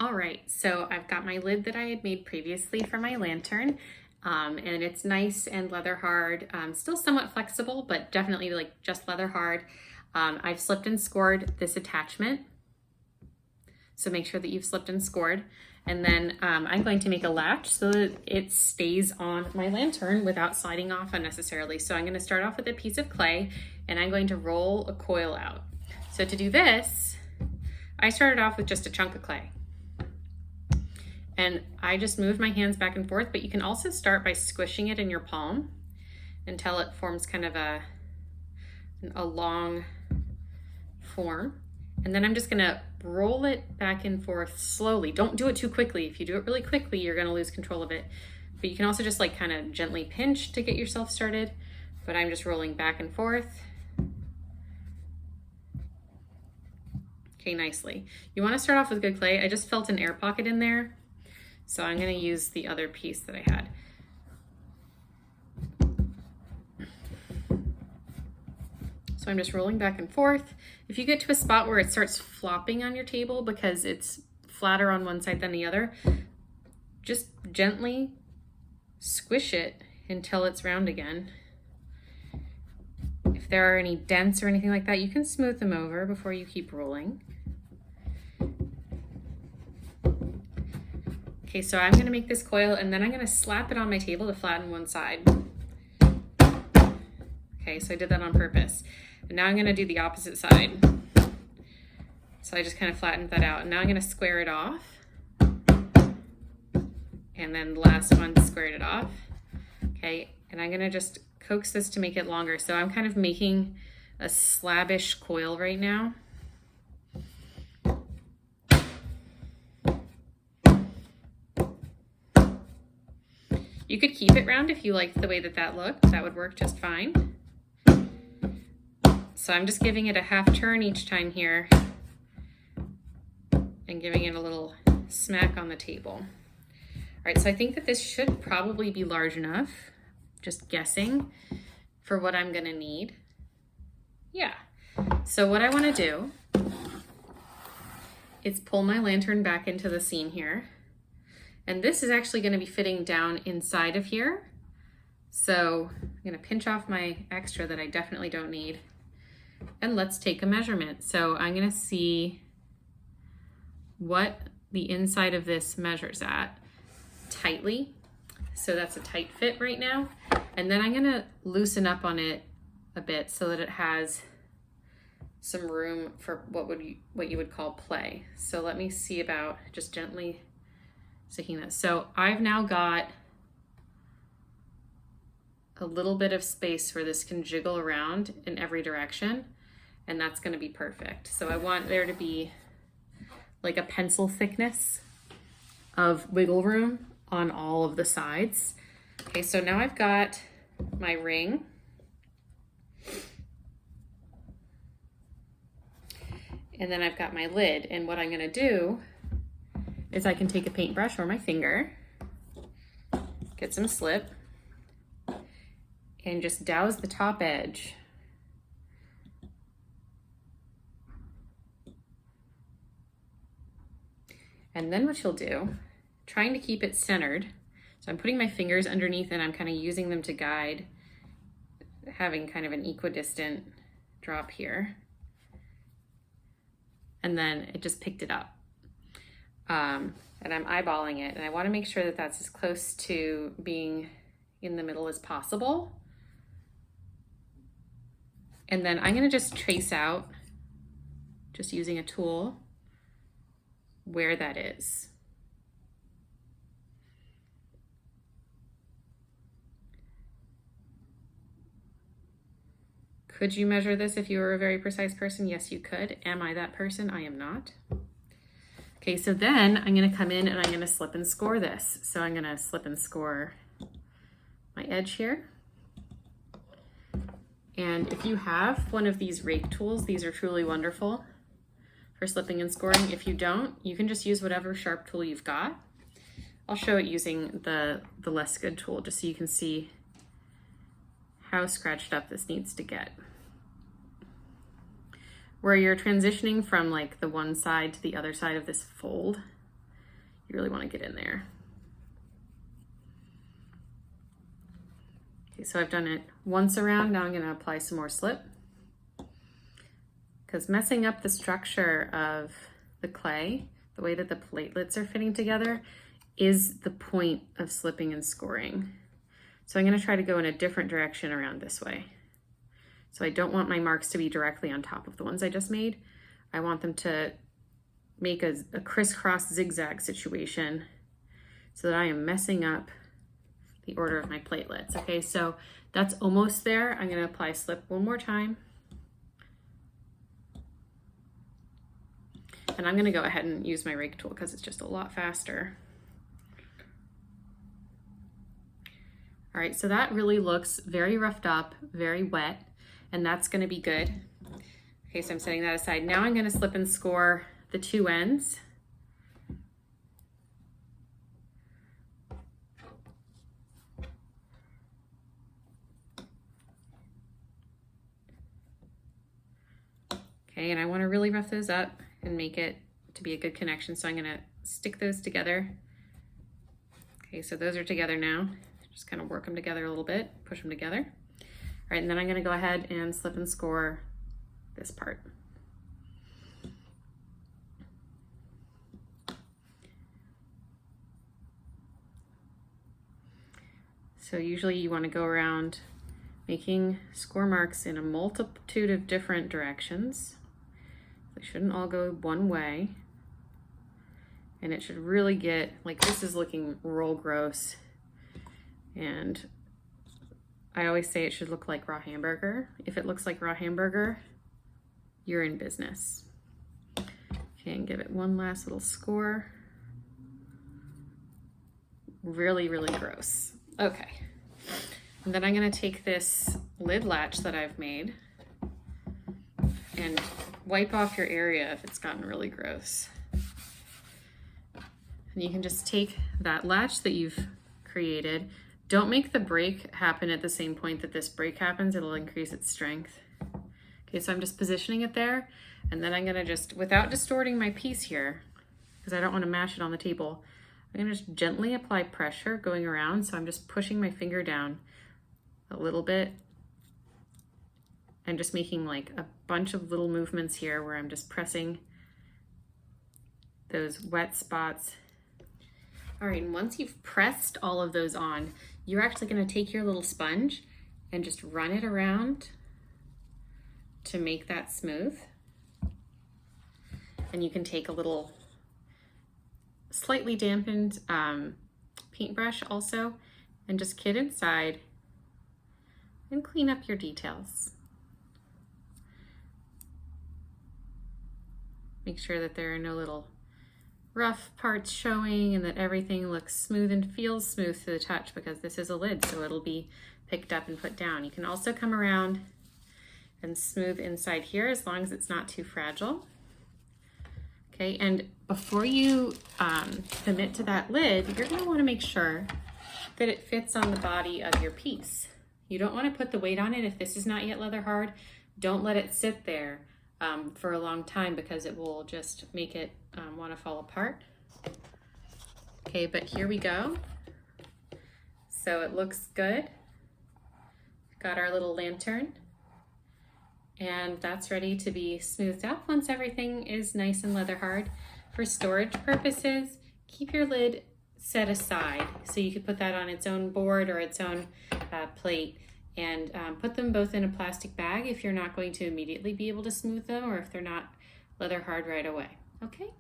All right, so I've got my lid that I had made previously for my lantern, and it's nice and leather hard, still somewhat flexible, but definitely like just leather hard. I've slipped and scored this attachment, so make sure that you've slipped and scored. And then I'm going to make a latch so that it stays on my lantern without sliding off unnecessarily. So I'm going to start off with a piece of clay, and I'm going to roll a coil out. So to do this, I started off with just a chunk of clay. And I just moved my hands back and forth, but you can also start by squishing it in your palm until it forms kind of a long form. And then I'm just gonna roll it back and forth slowly. Don't do it too quickly. If you do it really quickly, you're gonna lose control of it. But you can also just like kind of gently pinch to get yourself started. But I'm just rolling back and forth. Okay, nicely. You wanna start off with good clay. I just felt an air pocket in there, so I'm gonna use the other piece that I had. So I'm just rolling back and forth. If you get to a spot where it starts flopping on your table because it's flatter on one side than the other, just gently squish it until it's round again. If there are any dents or anything like that, you can smooth them over before you keep rolling. Okay, so I'm gonna make this coil and then I'm gonna slap it on my table to flatten one side. Okay, so I did that on purpose. And now I'm gonna do the opposite side. So I just kind of flattened that out. And now I'm gonna square it off. And then the last one, squared it off. Okay, and I'm gonna just coax this to make it longer. So I'm kind of making a slabbish coil right now. You could keep it round if you liked the way that that looked. That would work just fine. So I'm just giving it a half turn each time here and giving it a little smack on the table. All right, so I think that this should probably be large enough, just guessing, for what I'm gonna need. Yeah, so what I wanna do is pull my lantern back into the scene here. And this is actually gonna be fitting down inside of here. So I'm gonna pinch off my extra that I definitely don't need. And let's take a measurement. So I'm gonna see what the inside of this measures at tightly. So that's a tight fit right now. And then I'm gonna loosen up on it a bit so that it has some room for what you would call play. So let me see about just gently sticking this. So I've now got a little bit of space where this can jiggle around in every direction, and that's going to be perfect. So I want there to be like a pencil thickness of wiggle room on all of the sides. Okay, so now I've got my ring. And then I've got my lid, and what I'm going to do is I can take a paintbrush or my finger, get some slip, and just douse the top edge. And then what you'll do, trying to keep it centered, so I'm putting my fingers underneath and I'm kind of using them to guide, having kind of an equidistant drop here. And then it just picked it up. And I'm eyeballing it, and I want to make sure that that's as close to being in the middle as possible. And then I'm going to just trace out, just using a tool, where that is. Could you measure this if you were a very precise person? Yes, you could. Am I that person? I am not. Okay, so then I'm gonna come in and I'm gonna slip and score this. So I'm gonna slip and score my edge here. And if you have one of these rake tools, these are truly wonderful for slipping and scoring. If you don't, you can just use whatever sharp tool you've got. I'll show it using the less good tool just so you can see how scratched up this needs to get. Where you're transitioning from like the one side to the other side of this fold, You really want to get in there. Okay, so I've done it once around. Now I'm going to apply some more slip, because messing up the structure of the clay, the way that the platelets are fitting together, is the point of slipping and scoring. So I'm going to try to go in a different direction around this way. So I don't want my marks to be directly on top of the ones I just made. I want them to make a crisscross zigzag situation so that I am messing up the order of my platelets. Okay, so that's almost there. I'm going to apply slip one more time. And I'm going to go ahead and use my rake tool because it's just a lot faster. All right, so that really looks very roughed up, very wet, and that's going to be good. Okay, so I'm setting that aside. Now I'm going to slip and score the two ends. Okay, and I want to really rough those up and make it to be a good connection. So I'm going to stick those together. Okay, so those are together now. Just kind of work them together a little bit, push them together. All right, and then I'm going to go ahead and slip and score this part. So usually you want to go around making score marks in a multitude of different directions. They shouldn't all go one way. And it should really get, like, this is looking real gross. And I always say it should look like raw hamburger. If it looks like raw hamburger, you're in business. Okay, and give it one last little score. Really, really gross. Okay. And then I'm gonna take this lid latch that I've made and wipe off your area if it's gotten really gross. And you can just take that latch that you've created. Don't make the break happen at the same point that this break happens. It'll increase its strength. Okay, so I'm just positioning it there, and then I'm gonna just, without distorting my piece here, because I don't wanna mash it on the table, I'm gonna just gently apply pressure going around. So I'm just pushing my finger down a little bit and just making like a bunch of little movements here where I'm just pressing those wet spots. All right, and once you've pressed all of those on, you're actually gonna take your little sponge and just run it around to make that smooth. And you can take a little slightly dampened paintbrush also and just kit inside and clean up your details. Make sure that there are no little rough parts showing and that everything looks smooth and feels smooth to the touch, because this is a lid, so it'll be picked up and put down. You can also come around and smooth inside here as long as it's not too fragile. Okay, and before you commit to that lid, you're gonna wanna make sure that it fits on the body of your piece. You don't wanna put the weight on it if this is not yet leather hard. Don't let it sit there for a long time, because it will just make it wanna fall apart. Okay, but here we go. So it looks good. Got our little lantern. And that's ready to be smoothed up once everything is nice and leather hard. For storage purposes, keep your lid set aside so you could put that on its own board or its own plate, and put them both in a plastic bag if you're not going to immediately be able to smooth them, or if they're not leather hard right away. Okay.